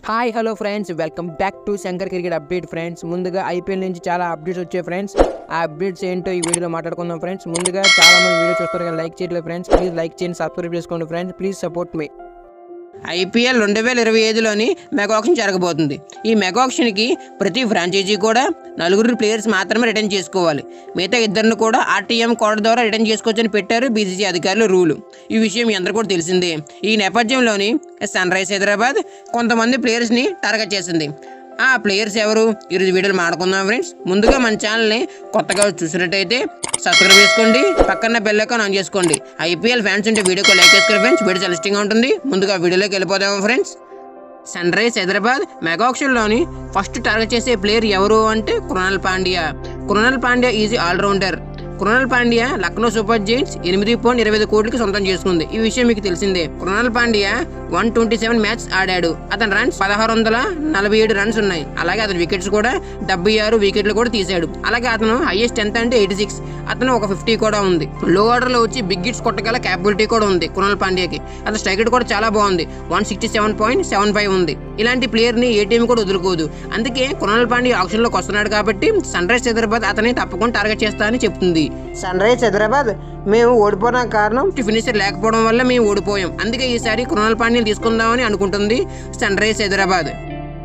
Hi hello friends, welcome back to Shankar cricket update friends. ముందుగా IPL నుంచి చాలా updates వచ్చాయి ఫ్రెండ్స్. ఆ అప్డేట్స్ ఏంటో ఈ వీడియోలో మాట్లాడుకుందాం ఫ్రెండ్స్. ముందుగా చాలా మంది వీడియో చూస్తారు కానీ లైక్ చేయట్లేదు ఫ్రెండ్స్. ప్లీజ్ లైక్ చేయండి, సబ్స్క్రైబ్ చేసుకోండి friends. Please support me. IPL 2025లోని మెగా ఆక్షన్ జరగబోతుంది. ఈ మెగా ఆక్షన్కి ప్రతి ఫ్రాంచైజీ కూడా 4 ప్లేయర్స్ మాత్రమే రిటర్న్ చేసుకోవాలి. మిగతా 2 కూడా ఆర్టీఎం కోడ్ ద్వారా రిటర్న్ చేసుకోవచ్చని పెట్టారు బీసీసీ అధికారులు రూలు. ఈ విషయం మీ అందరూ కూడా తెలిసిందే. ఈ నేపథ్యంలోని సన్ రైజ్ హైదరాబాద్ కొంతమంది ప్లేయర్స్ని టార్గెట్ చేసింది. ఆ ప్లేయర్స్ ఎవరు ఈరోజు వీడియోలు మాట్లాడుకుందాం ఫ్రెండ్స్. ముందుగా మన ఛానల్ని కొత్తగా చూసినట్టయితే సబ్స్క్రైబ్ చేసుకోండి, పక్కన బెల్ ఐకాన్ ఆన్ చేసుకోండి. ఐపీఎల్ ఫ్యాన్స్ ఉంటే వీడియోకి లైక్ చేసుకోండి ఫ్రెండ్స్. వీడియో చాలా ఇష్టంగా ఉంటుంది. ముందుగా వీడియోలోకి వెళ్ళిపోదాము friends. Sunrise Hyderabad mega ఆక్షన్లోని ఫస్ట్ టార్గెట్ చేసే ప్లేయర్ ఎవరు అంటే Krunal Pandya. Krunal Pandya is allrounder. Krunal Pandya Lucknow Super Giants 8.25 కోట్లకి సొంతం చేసుకుంది. ఈ విషయం మీకు తెలిసిందే. కృణాల్ పాండ్యా 127 మ్యాచ్ ఆడాడు. అతని రన్స్ 1647 రన్స్ ఉన్నాయి. అలాగే అతని వికెట్స్ కూడా 76 వికెట్లు కూడా తీశాడు. అలాగే అతను హైయెస్ట్ ఎంత అంటే 86. అతను ఒక 50 కూడా ఉంది. లో ఆర్డర్ లో వచ్చి బిగ్ హిట్స్ కొట్టగల క్యాపబిలిటీ కూడా ఉంది కృణాల్ పాండ్యాకి. అతని స్ట్రైక్ రేట్ కూడా చాలా బాగుంది, 167.75 ఉంది. ఇలాంటి ప్లేయర్ ని ఏ టీం కూడా వదులుకోదు. అందుకే కృణాల్ పాండ్యా ఆక్షన్ లోకి వస్తున్నాడు కాబట్టి సన్ రైజ్ హైదరాబాద్ అతని తప్పకుండా టార్గెట్ చేస్తా అని చెప్తుంది. సన్ రైజ్ హైదరాబాద్ మేము ఓడిపోయిన కారణం ఫినిషర్ లేకపోవడం వల్ల మేము ఓడిపోయాం. అందుకే ఈసారి కృణాల్ పాండ్యాని తీసుకుందామని అనుకుంటుంది Sunrise Hyderabad.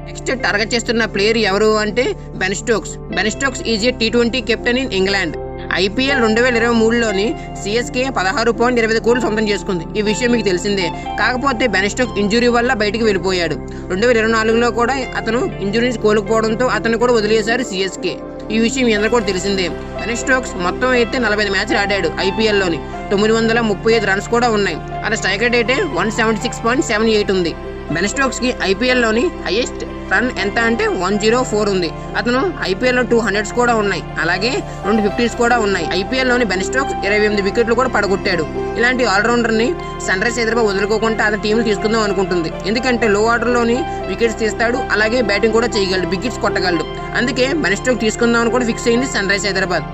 Next target చేస్తున్న ప్లేయర్ ఎవరు అంటే Ben Stokes. Ben Stokes is a T20 captain in England. IPL 2023లోని సిఎస్కే 16.25 కోట్లు సొంతం చేసుకుంది. ఈ విషయం మీకు తెలిసిందే. కాకపోతే బెన్ స్టోక్స్ ఇంజురీ వల్ల బయటికి వెళ్ళిపోయాడు. 2024లో కూడా అతను ఇంజురీ నుంచి కోలుకుపోవడంతో అతను కూడా వదిలేశారు సిఎస్కే. ఈ విషయం మీ అందరూ కూడా తెలిసిందే. బెన్ స్టోక్స్ మొత్తం అయితే 45 మ్యాచ్లు ఆడాడు. ఐపీఎల్లోని 935 రన్స్ కూడా ఉన్నాయి. అతని స్ట్రైక్ రేట్ అయితే 176.78 ఉంది. బెన్ స్టోక్స్ కి ఐపీఎల్లోని హైయెస్ట్ రన్ ఎంత అంటే 104 ఉంది. అతను ఐపీఎల్లో 200s కూడా ఉన్నాయి. అలాగే 2 50s కూడా ఉన్నాయి. ఐపీఎల్లోని బెన్ స్టోక్స్ 28 వికెట్లు కూడా పడగొట్టాడు. ఇలాంటి ఆల్రౌండర్ని సన్ రైజ్ హైదరాబాద్ వదులుకోకుండా అతని టీంలు తీసుకుందాం అనుకుంటుంది. ఎందుకంటే లో ఆర్డర్లోని వికెట్స్ తీస్తాడు, అలాగే బ్యాటింగ్ కూడా చేయగలడు, బిగ్ హిట్స్ కొట్టగలడు. అందుకే బెన్ స్టోక్స్ తీసుకుందాం అని కూడా ఫిక్స్ అయింది Sunrise Hyderabad.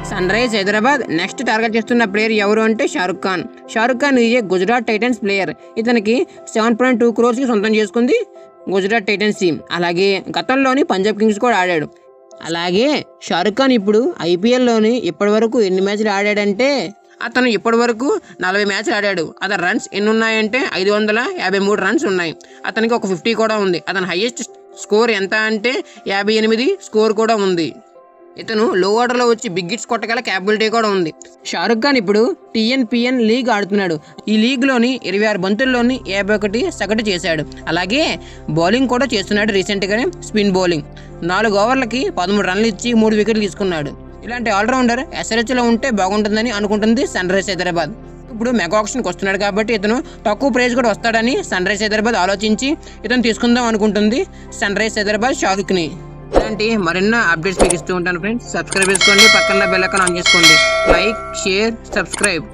Sunrise Hyderabad next target చేస్తున్న ప్లేయర్ ఎవరు అంటే Shahrukh Khan. Shahrukh Khan is a Gujarat Titans player. ఇతనికి 7.2 crores సొంతం చేసుకుంది గుజరాత్ టైటన్స్ టీం. అలాగే గతంలోని పంజాబ్ కింగ్స్ కూడా ఆడాడు. అలాగే షారుఖ్ ఖాన్ ఇప్పుడు ఐపీఎల్లోని ఇప్పటి వరకు ఎన్ని మ్యాచ్లు ఆడాడంటే అతను ఇప్పటి వరకు 40 మ్యాచ్లు ఆడాడు. అతని రన్స్ ఎన్ని ఉన్నాయంటే 553 రన్స్ ఉన్నాయి. అతనికి ఒక 50 కూడా ఉంది. అతని హైయెస్ట్ స్కోర్ ఎంత అంటే 58 స్కోర్ కూడా ఉంది. ఇతను లో ఆర్డర్లో వచ్చి బిగ్ హిట్స్ కొట్టగల క్యాపబిలిటీ కూడా ఉంది. షారుఖ్ ఖాన్ ఇప్పుడు TNPN లీగ్ ఆడుతున్నాడు. ఈ లీగ్లోని 26 బంతుల్లోని 51 సగటు చేశాడు. అలాగే బౌలింగ్ కూడా చేస్తున్నాడు. రీసెంట్గానే స్పిన్ బౌలింగ్ 4 ఓవర్లకి 13 రన్లు ఇచ్చి 3 వికెట్లు తీసుకున్నాడు. ఇలాంటి ఆల్రౌండర్ SRHలో ఉంటే బాగుంటుందని అనుకుంటుంది సన్ రైజ్ హైదరాబాద్. ఇప్పుడు మెగా ఆక్షన్కి వస్తున్నాడు కాబట్టి ఇతను తక్కువ ప్రైజ్ కూడా వస్తాడని సన్ రైజ్ హైదరాబాద్ ఆలోచించి ఇతను తీసుకుందాం అనుకుంటుంది సన్ రైజ్ హైదరాబాద్ షారుఖ్ని. ఇలాంటి మరెన్నో అప్డేట్స్ మీకు ఇస్తూ ఉంటాను ఫ్రెండ్స్. సబ్స్క్రైబ్ చేసుకోండి, పక్కన బెల్ ఐకాన్ ఆన్ చేసుకోండి. Like, share, subscribe.